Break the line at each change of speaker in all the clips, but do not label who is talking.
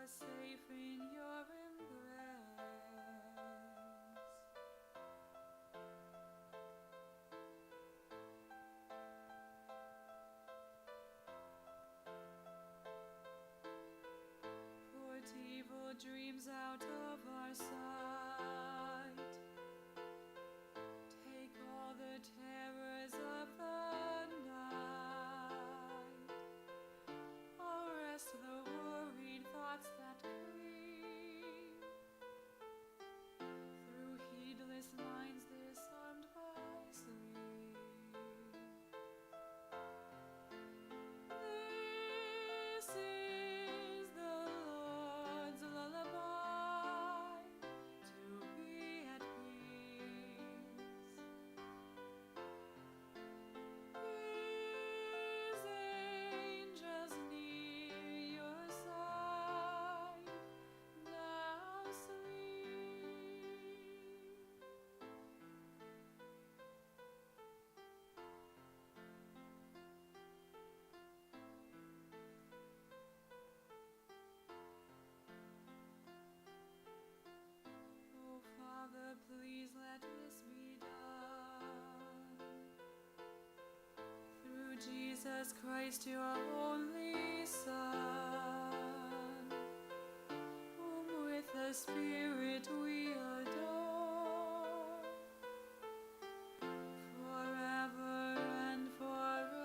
are safe in your embrace. Put evil dreams out of our sight. Take all the terrors of the night. Arrest the worried thoughts that creep through heedless minds disarmed by sleep. This is the Lord's lullaby to be at peace. His angels near your side, now sleep. Oh Father, please let this be done. Through Jesus Christ, your only Son, whom with the Spirit we adore, forever and forevermore.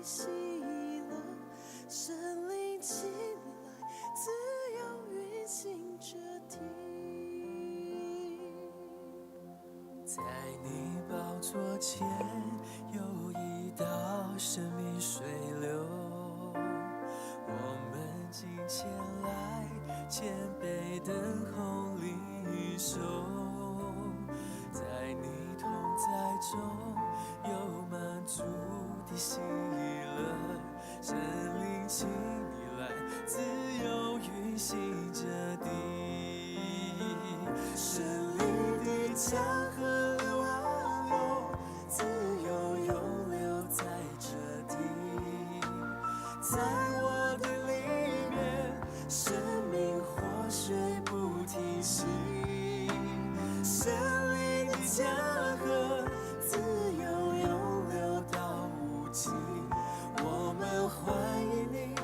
喜乐，神灵起来，自由运行着地。
在你宝座前有一道生命水流，我们今前来谦卑等候领受，在你同在中有满足的喜乐，神灵请你来，自由运行着地，神灵的江河流啊流，自由涌流在这地，在我的里面，生命活水不停息，神灵的江河自由涌流到无尽，我们欢迎你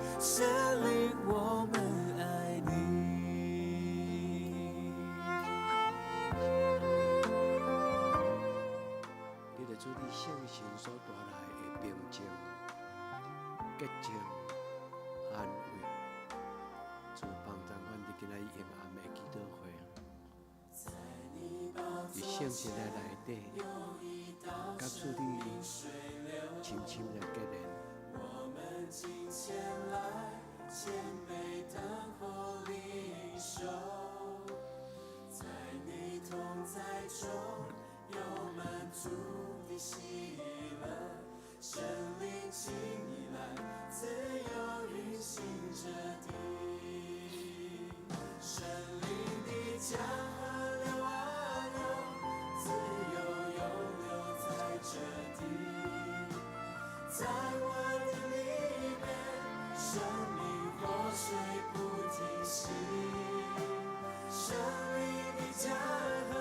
今仔日暗的祈祷会，伫圣经的内底，甲主你深深的结连。
我们敬前来，谦卑等候领受，在你同在中有满足的喜乐，神灵亲你来，自由运行着地，神灵的江河流啊流，自由涌流在这地，在我的里面，生命活水不停息，生命的江河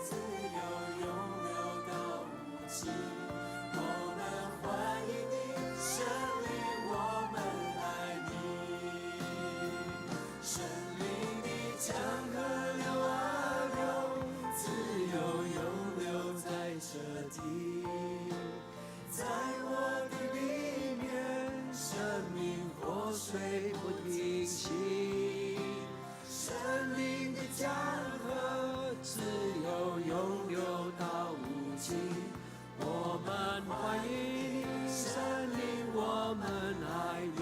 自由涌流到无尽。我们欢迎你，生命，我们爱你。生命的江河流啊流，自由涌流在这地。在我的里面，生命活水不停息，生命的江河自由涌流到无尽。我们欢迎你，生命，我们爱你。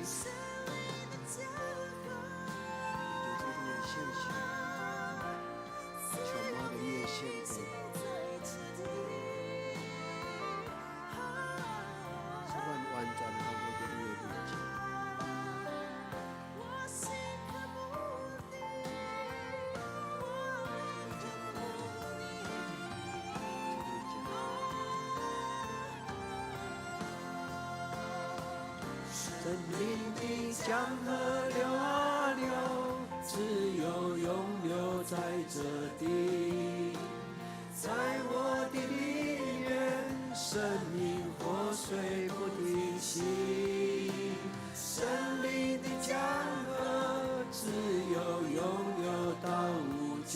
神灵的江河，
对这个信息，充满了你的圣灵，是阮完全透过着你的面前。
我心渴慕你，我渴慕你。
生命的江河流啊流，自由涌流在这地，在我的里面，生命活水不停息，生命的江河自由涌流到无尽。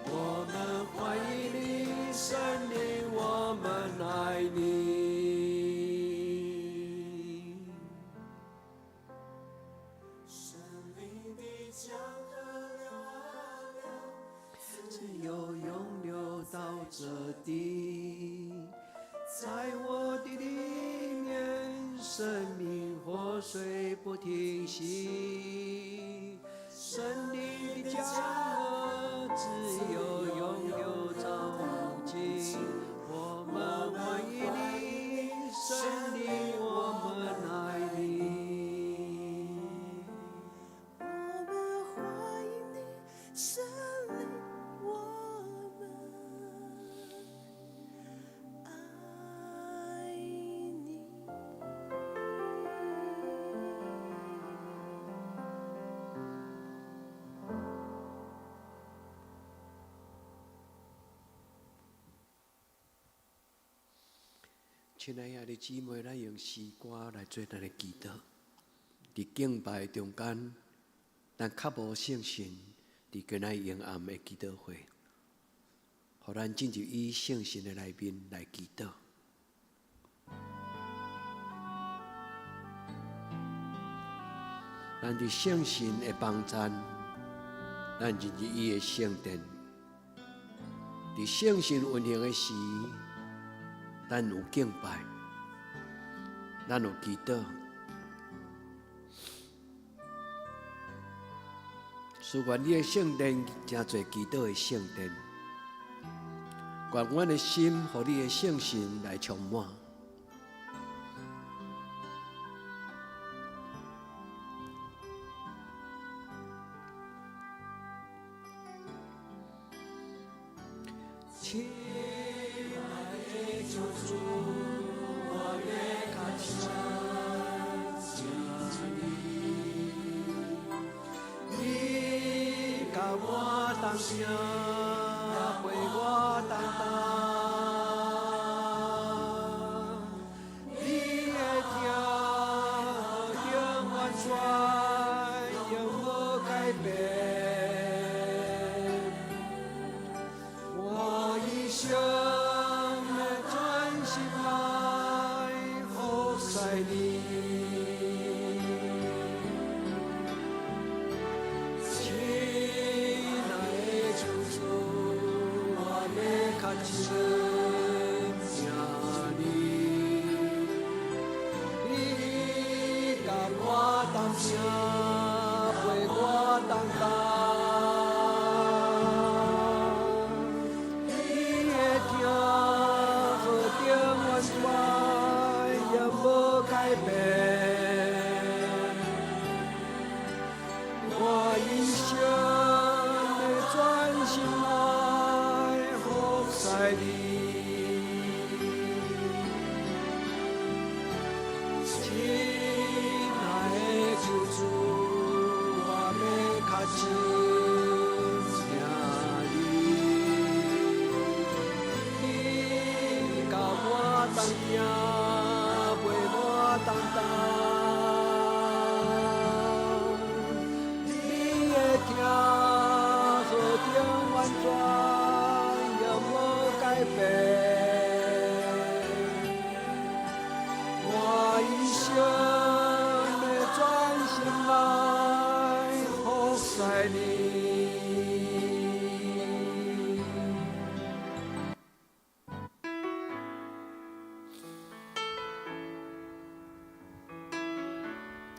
我们欢迎你，生命，我们爱你。生命的江河流啊流，自由涌流到这地，在我的里面，生命活水不停息，生命的江河自由涌流到无尽。我们欢迎你，生命，我们爱你。
我们欢迎你，神灵，我们爱你。
亲爱的姊妹，咱用诗歌来做咱的祈祷。伫敬拜中间，咱较无信心，伫今仔阴暗的祈祷会，互咱进入伊圣神的内面来祈祷。咱伫圣神的帮助，咱进入伊的圣殿。伫圣神运行的时，咱有敬拜，咱有祈祷。使愿你的圣殿真侪祈祷的圣殿，愿阮的心互你的圣神来充满。亲爱的救主，我越看深见你，你甲我同行，陪我同担，你的疼永远全永无改变。我一生的专心来服侍你，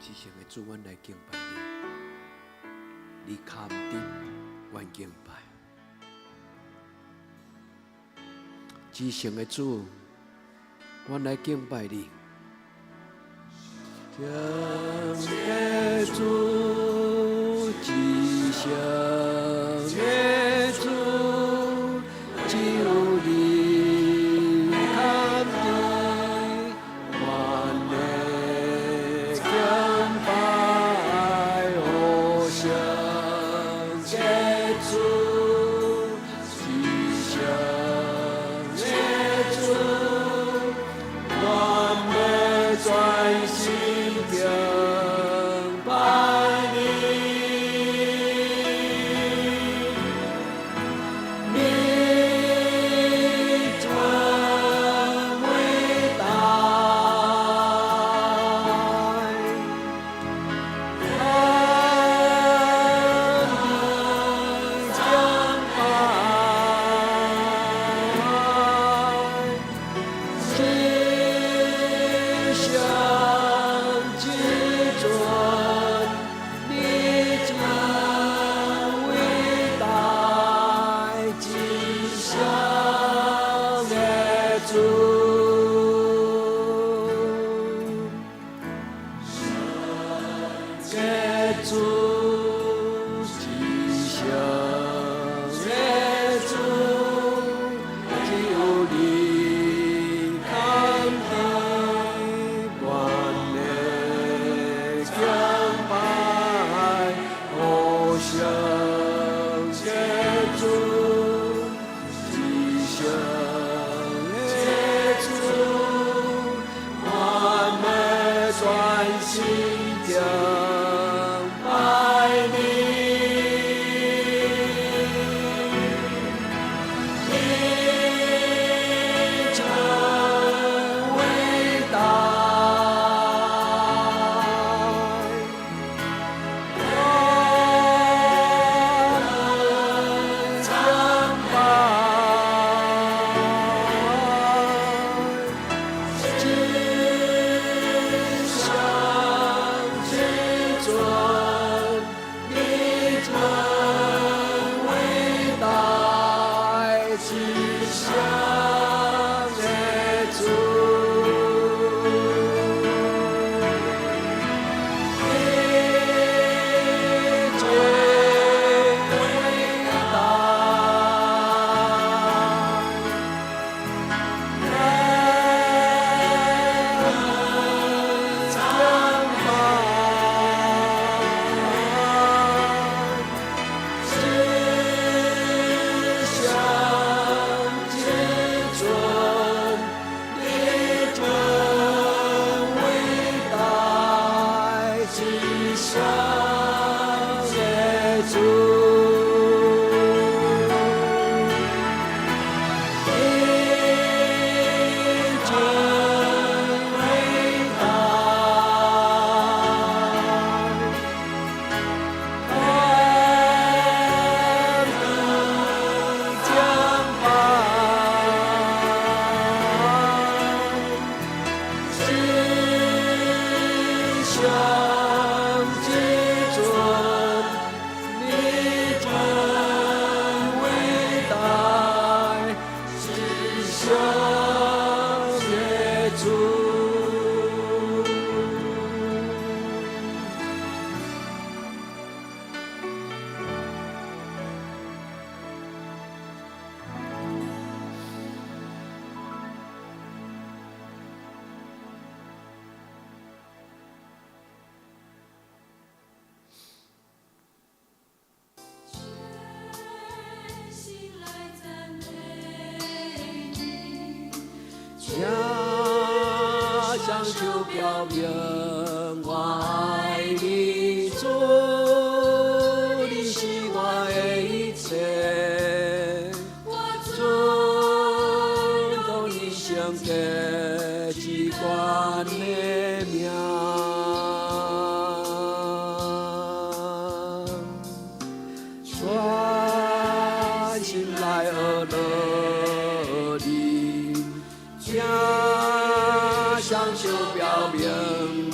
至圣的主，阮来敬拜你，你堪得阮敬拜。至圣的主，阮来敬拜你。敬的主，至圣的主，只有你堪得阮的敬拜。哦，圣的主，至圣的主，阮要专心敬拜你，你真伟大，
双手表明我爱你，主，你是我的一切，主，当你上价至高的名，全心来学乐你。双手表明。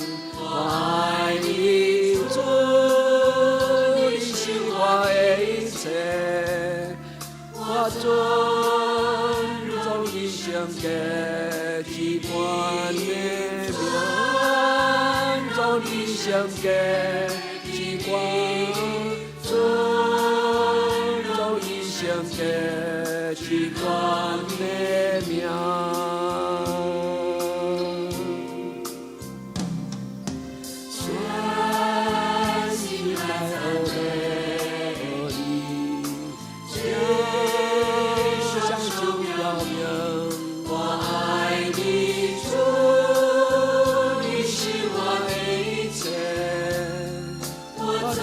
格，只管尊荣你上格，只管的名。全心来学了你，向主表明我爱你，主，你是我的一切，我尊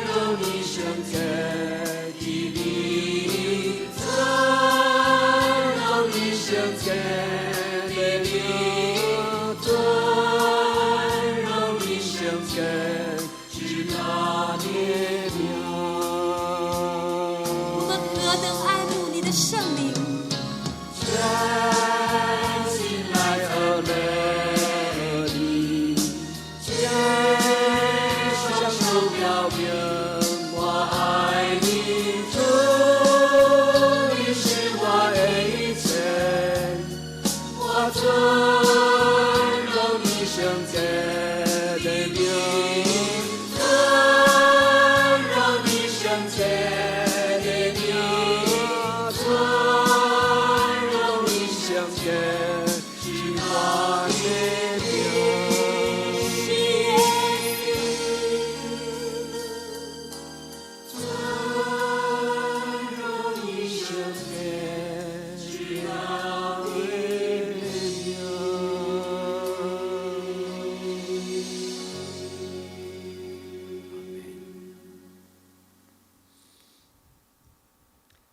荣你圣洁的名，尊荣你圣洁的名，尊荣你圣洁是他的名。
我们何等爱慕你的圣灵！
全心来学了你，全向主表明我爱你，主，你是我的一切，我尊荣你圣洁的名，尊荣你圣洁的名，尊荣你圣洁是我的名。尊荣你圣洁是我的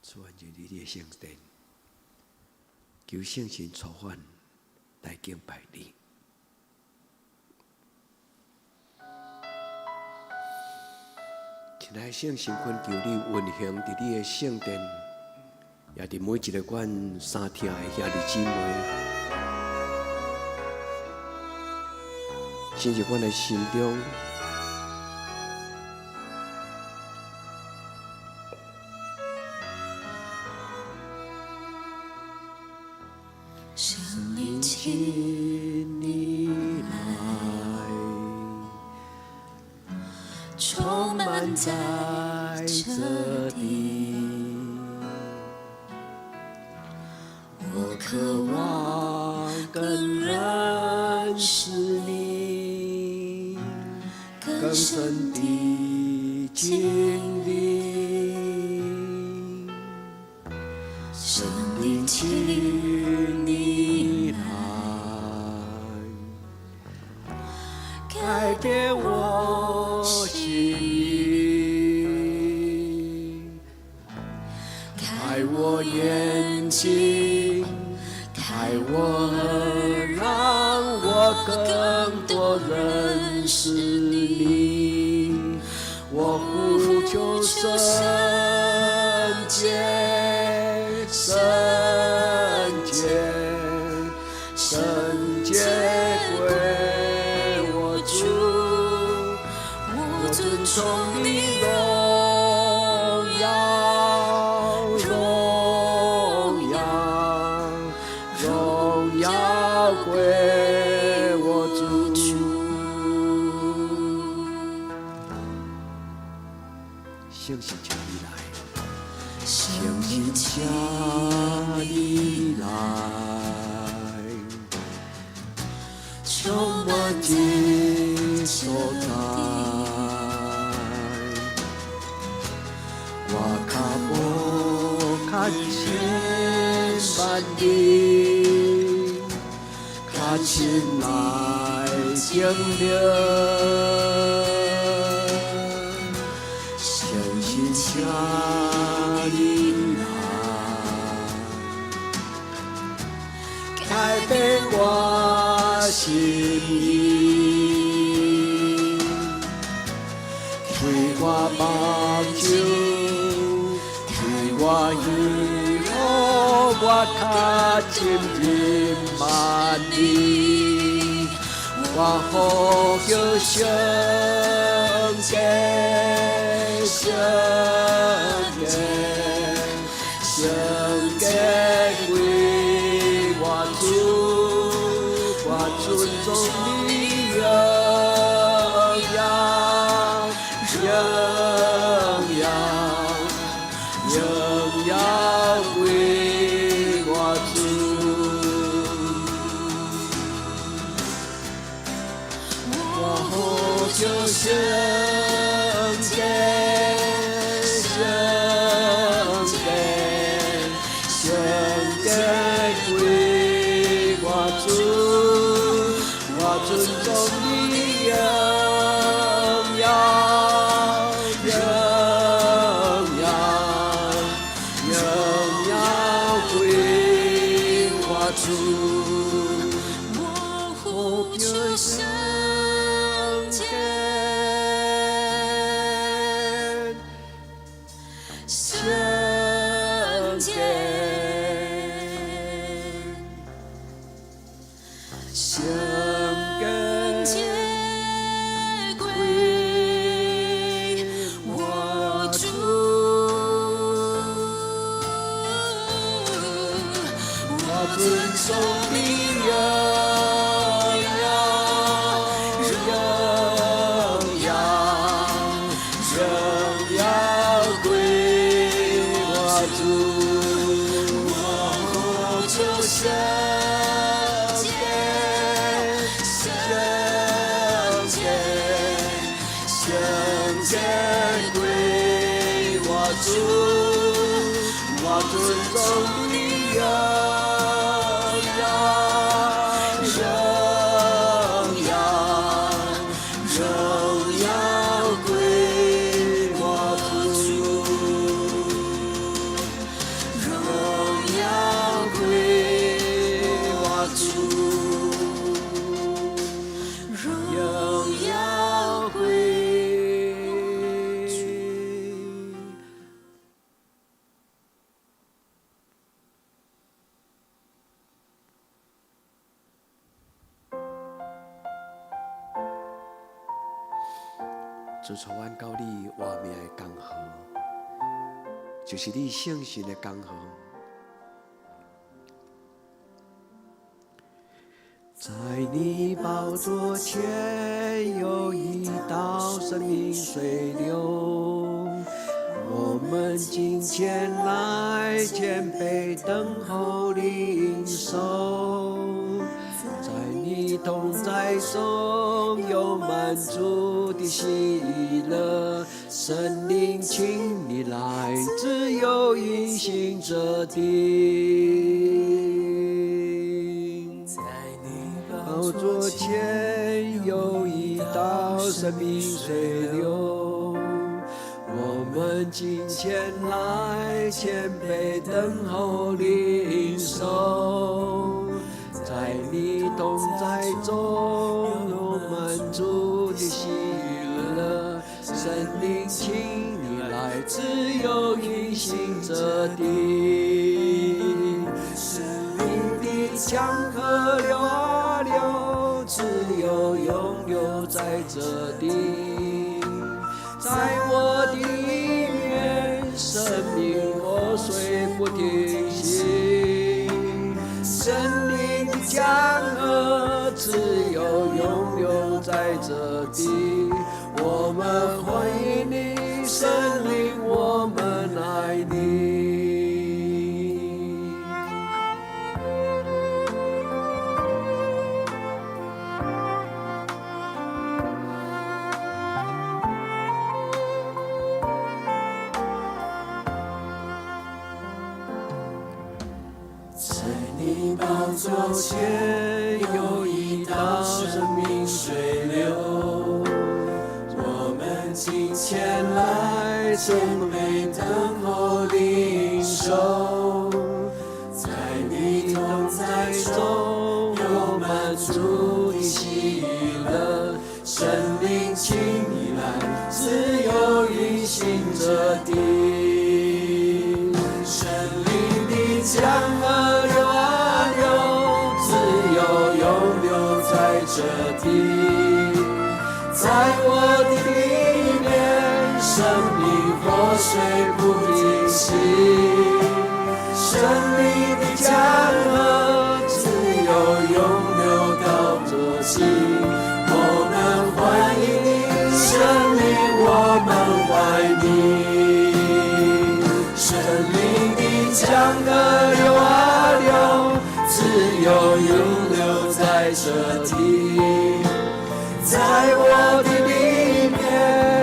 主啊，入你的圣殿，求圣神触犯来敬拜你。亲爱的圣神，恳求你运行伫你的圣殿，也伫每一个阮三听的兄弟姊妹，甚至阮的心中。
圣灵
请
请
你来，
充满在这里，我渴望更认识你，更深地经历。圣灵，请你来，改变我心意，开我眼睛，开我耳，让我更多认识你。我呼求圣洁，圣洁，圣洁归我主，我尊崇你荣耀，荣耀，荣耀归我主。圣神，请你来。圣灵，请你来，充满这所在。我卡无较千万里，较亲来经历。圣神，请你来，改变我心意，开我目睭，开我耳，予我较亲近万你，我呼叫圣洁，圣洁。圣洁归我主，我尊重你
就圣洁，圣洁，圣洁归我主，我尊重你荣耀，荣耀，荣耀归我主。
我呼求圣洁，圣洁，圣洁归我主。我尊崇你荣耀，荣耀，荣耀归我主。我呼求圣洁，圣洁，圣洁归我主。我尊重你荣耀，荣耀，荣耀归我主，荣耀归我主，荣耀归主。主从阮到你活命的江河，就是你圣神的江河。在你宝座前有一道生命水流，我们今前来谦卑等候领受。在你同在中有满足的喜乐，圣灵请你来，自由运行这地。
在你
宝座前有一道生命水流，我们今前来谦卑等候领受。在你同在中有满足的喜乐，圣灵请你来，自由运行这地。生命的江河流啊流，自由永流在这地。在我的里面，生命活水不停息。生命的江河自由永流在这地，我们欢迎你，圣灵，我们爱你。在你宝座前有一道生命水流，我们今前来谦卑等候领受。在你同在中有满足的喜乐，圣灵请你来，自由运行这地。圣灵的江河流啊流，自由永流在这地。在我的里面，生命活水不停息。生命的江河自由永流到这地，我们欢迎你，生命，我们欢迎。生命的江河流啊流，自由永流在这地。在我的里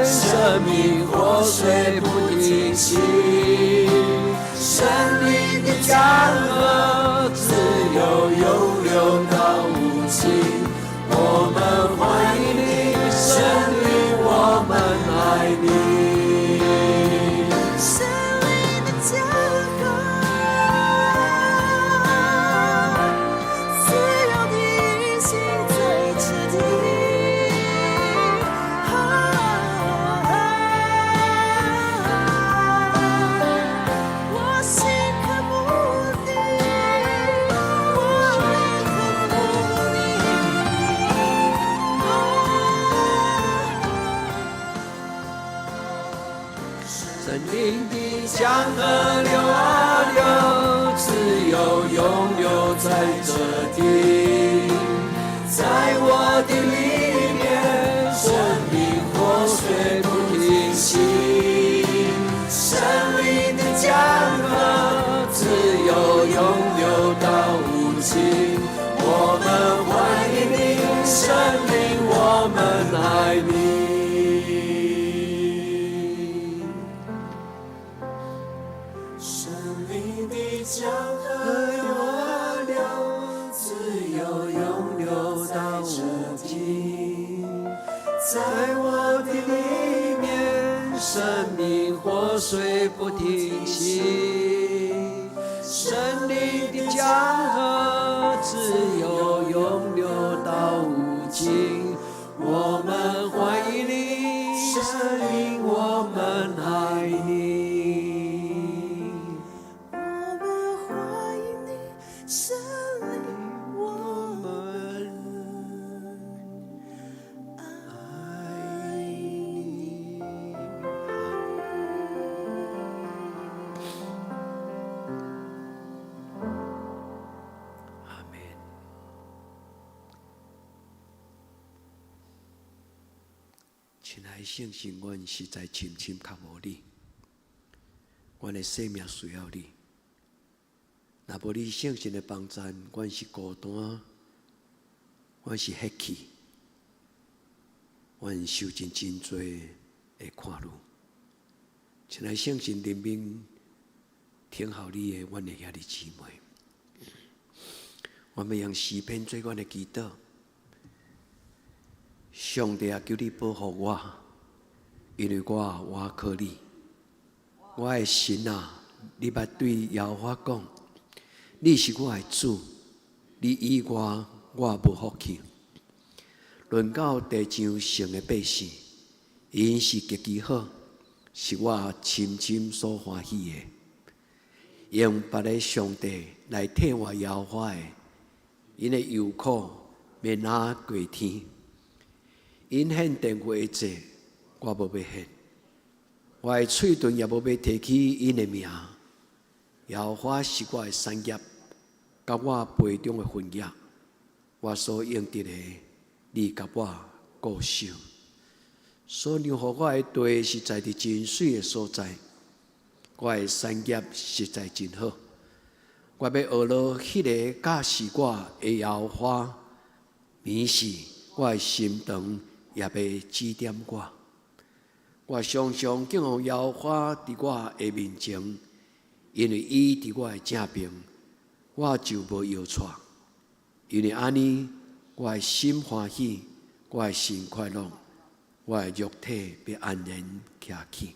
生命活水不停息，生命的江河自由涌流到无尽。我们欢迎你，生命，我们爱你。
生命的江河，自由的运行在这地。我心渴慕你，我灵渴慕你。
生命的江河流啊流，自由涌流在这地，在我的里面，生命活水不停息。生命的江河自由涌流到无尽。我们欢迎你，生命，我们爱你。生命的江河流啊流，自由涌流到无尽。在我的里面，生命活水不停息。生命的江河自由涌流到无尽。我们欢迎你，生命，我们爱你。
我们欢迎你，生命，我们爱你。
阿门。亲爱的圣神，阮实在深深较无你，阮的生命需要你。若无你圣神的帮助，阮是孤单，阮是黑气，阮受尽真多的看路。亲爱的圣神怜悯听候你的阮的兄弟姊妹，阮要用诗篇做阮的祈祷。上帝啊，求你保护我，因为我靠你。我的神啊，你捌对耶和华讲，你是我的主，你以外我无福气。论到地上生的百姓，因是极其好，是我深深所欢喜的。用别个上帝来替我耶和华的，因的忧苦免拿过天。因献奠过的祭，我无要献；我的嘴唇也无要提起因的名。耶和华是我的产业，甲我杯中的分业。我所应得的，你甲我固守。所留予我的地是在伫真水的所在，我的产业实在真好。我要学了迄个教示我的耶和华，免是我的心肠。也要指点我。我常常敬仰耶和华伫我的面前，因为伊伫我的正边，我就无摇错。因为安尼，我的心欢喜，我的心快乐，我的肉体要安然徛起。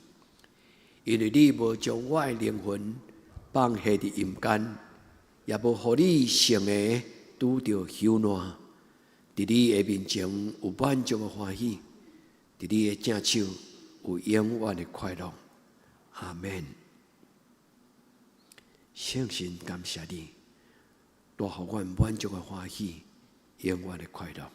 因为你无将我的灵魂放下伫阴间，也无互你性的拄着朽烂。伫你的面前有满足的欢喜，伫你的正手有永远的快乐。阿门。圣神感谢你，带予阮满足的欢喜，永远的快乐。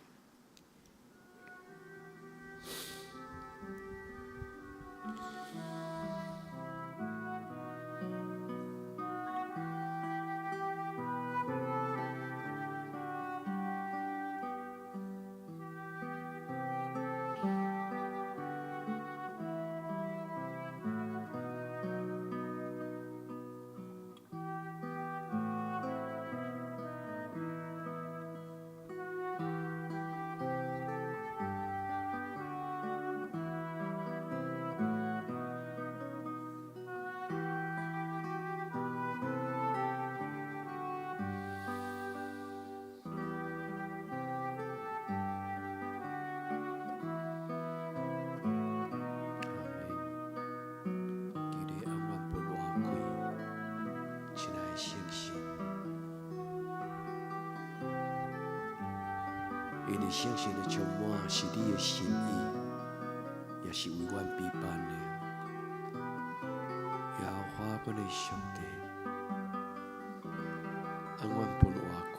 因为圣神的充满是你的心意，也是为阮备办的。耶和华阮的上帝，按阮分活开。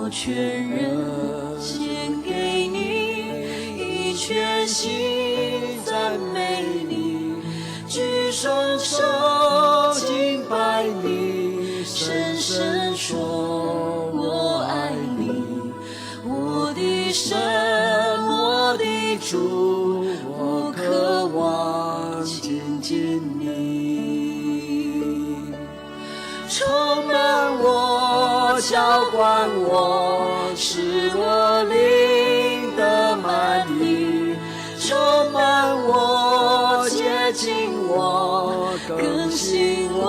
全人献给你，以全心赞美你，举双手敬拜你，深深说我爱你，我的神，我的主，我渴望亲近你，充满我，浇灌我，使我灵的满溢，充满我，洁净我，更新我，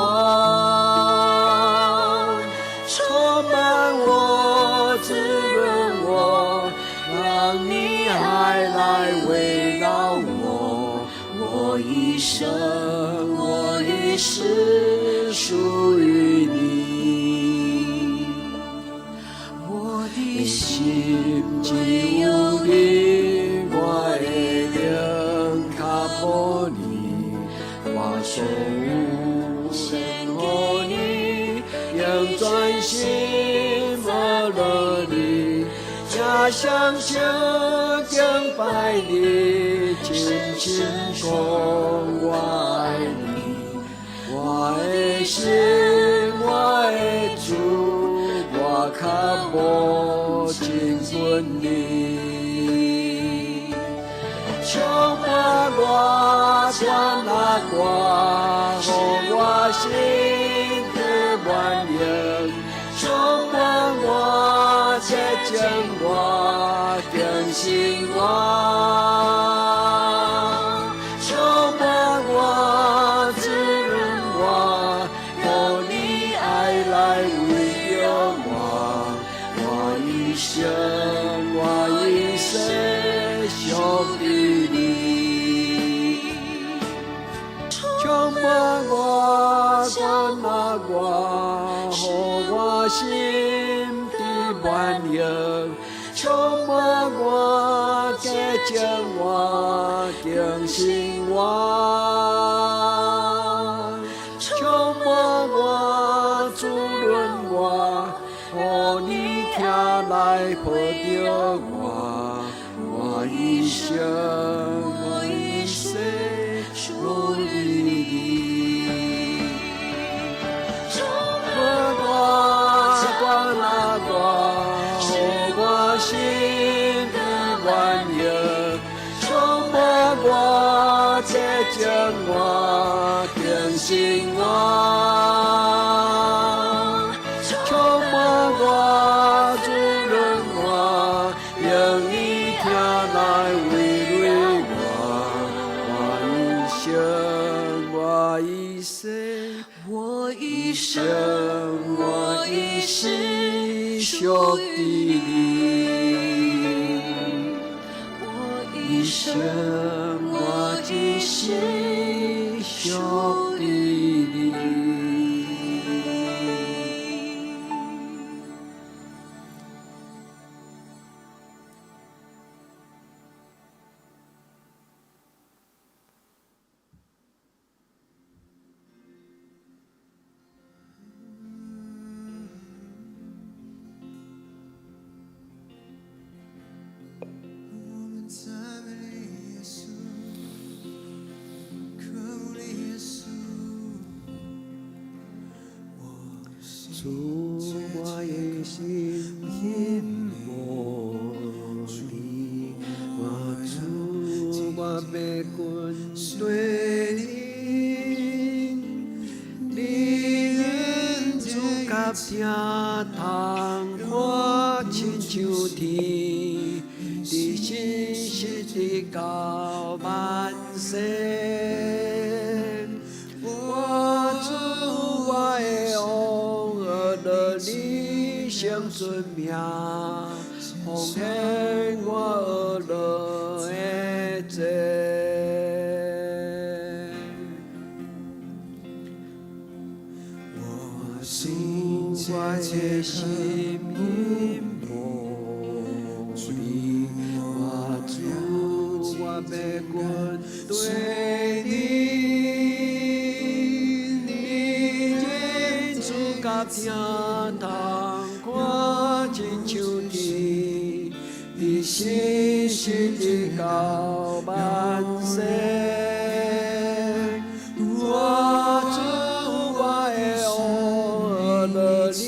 充满我，滋润我，让你爱来围绕我，我一生，我一世属于你。的心只有你，我的灵较破你，我所有献给你，用专心不落你，家乡就敬拜你，亲亲讲我爱你，我的心，我的主。我较无情分你，充满我，灌下我，予我心的满盈，充满我，洁净我，更新我，充满我，滋润我，让你爱来围绕我。一生，我一生属于你，充满我，灌下我，予我心的满盈，充满我，洁净我，更新我，充满我，滋润我，予你听来抱着我，我一生，我一世属于你。充满我，灌下我，予我心的满盈，充满我，洁净我，更新我。来围绕我一生，我一生，我一世属于你，我一生，我一世属于你。
主，我的心淹没你，我主，我要跟对你，你愿主甲听通看亲像天，你信实地到万世。我主，我的王，儿你生尊名，奉献我儿的罪。我主，我的心隐没你，我主，我要跟对你。听通看亲像天，你信实地到万世。我主，我的王，儿你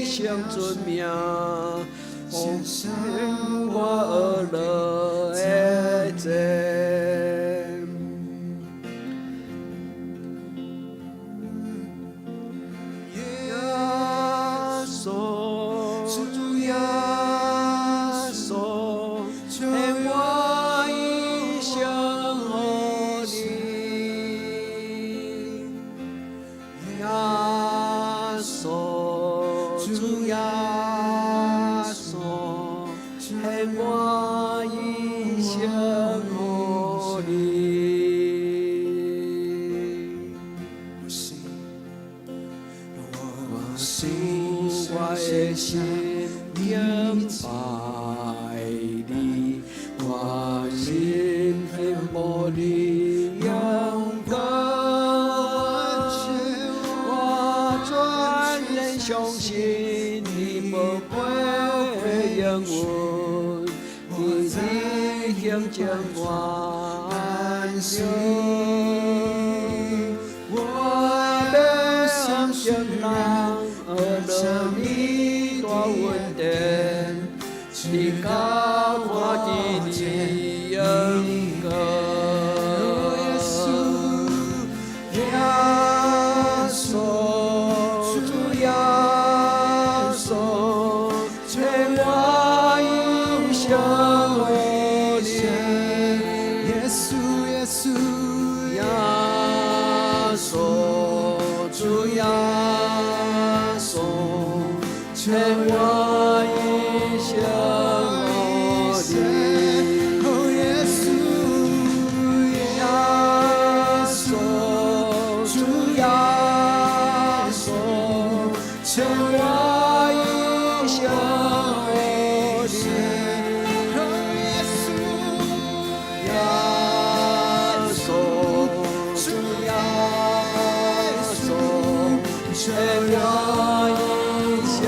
生尊名，奉献我儿的罪。心仰拜你，我心羡慕你阳光，我全然相信你宝贝永远，你的形将我安息。我的心相当了你大稳定，你高看见你永高。耶稣，主耶稣，牵我一生和你。耶稣，耶稣，耶稣，主耶稣。牵我一生和你，哦耶稣，耶稣，主耶稣，牵我一生和你，哦耶稣，主耶稣，牵我一生。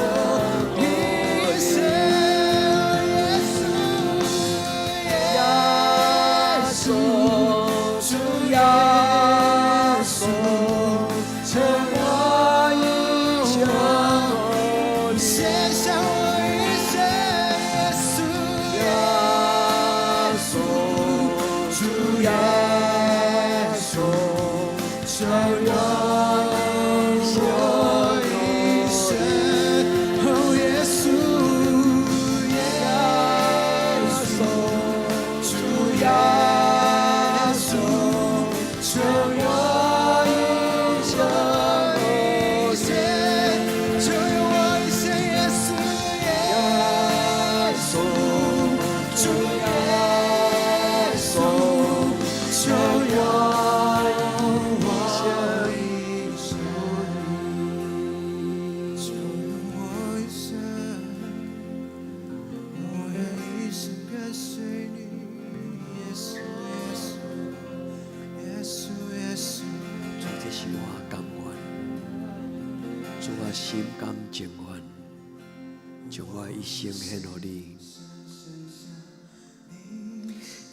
心甘情愿，将我一生献予你。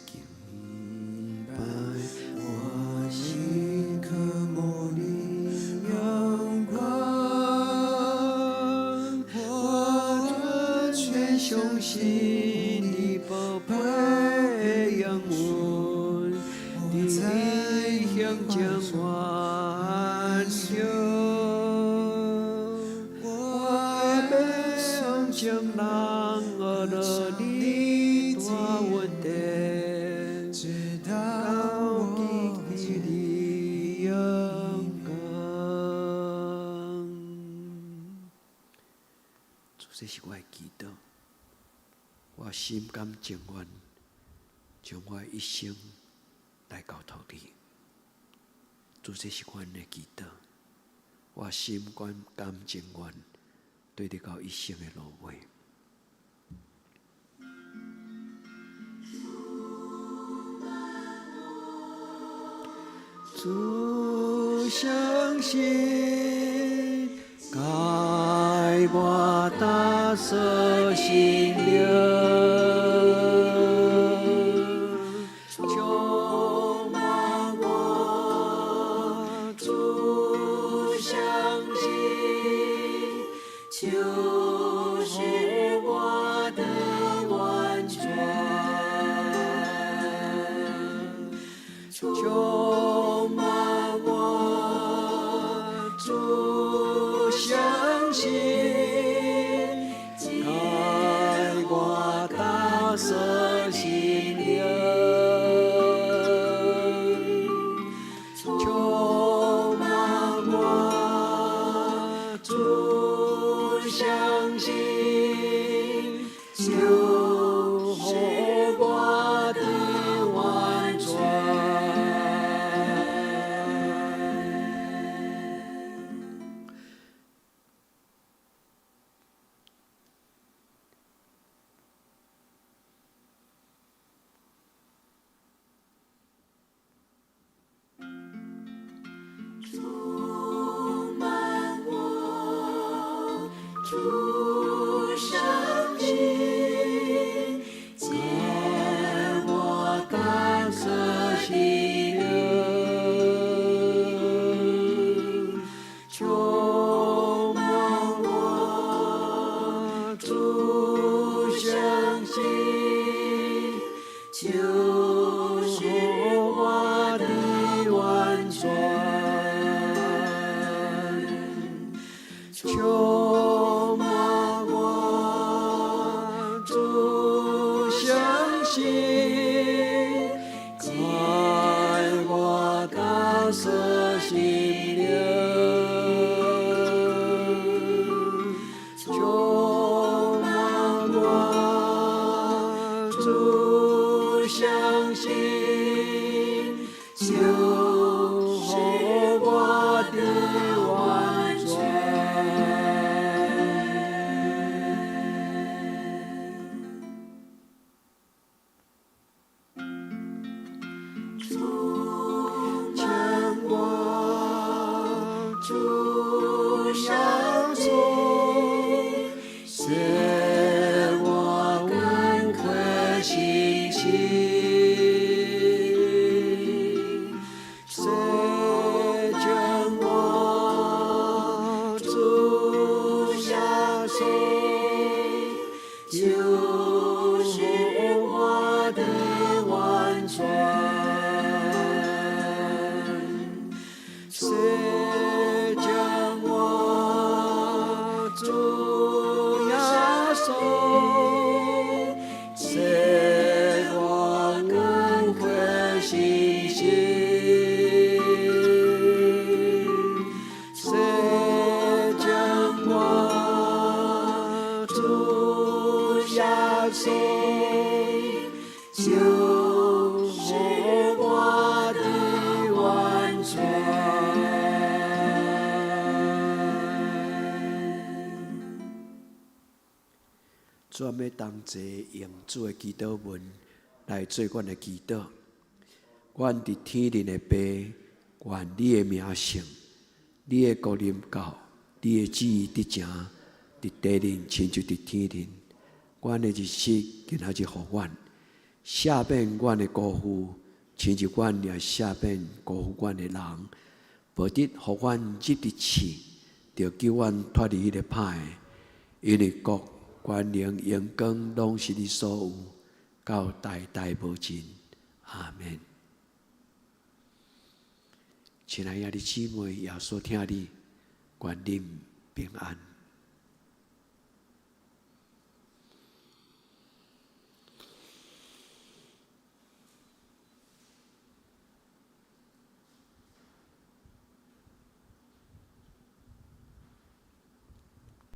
敬拜我心渴慕你阳光，相信你宝贝应允，你向将完成。我要将人儿了你大稳定，直到基地阳光。这是我的祈祷，我心甘情愿将我一生来交托你。这是我的祈祷，我心甘情愿对你到一生的路尾。主相信，该我大舍心灵，充满我。主相信，就是我的完全。充满我，主相信，爱我大舍心灵。充满我，主相信，就是我的完全。充满我，主相信，爱我大舍心灵。充满我，主相信，就是我的完全。充满我，主相信，爱我大舍心灵。充满我，主相信，就是我的完全。牵我主相信，借我无愧信心，谁将我主相信，就是我的完全。谁将我主耶稣，谁我无悔信心，谁将我主耶稣，就是我的完全。专要同齐用主的祈祷文来做阮的祈祷。阮伫天灵的爸，愿你的名圣，你的国临到，你的旨意伫正，伫地灵亲像伫天灵。阮的日式今仔日互阮，赦免阮的辜负，亲像阮也赦免辜负阮的人，无得互阮入伫刺，着救阮脱离迄个歹，因为国、
权能、荣光，拢是你所有，到代代无尽。阿们。亲爱的姊妹，耶稣听你，愿您平安。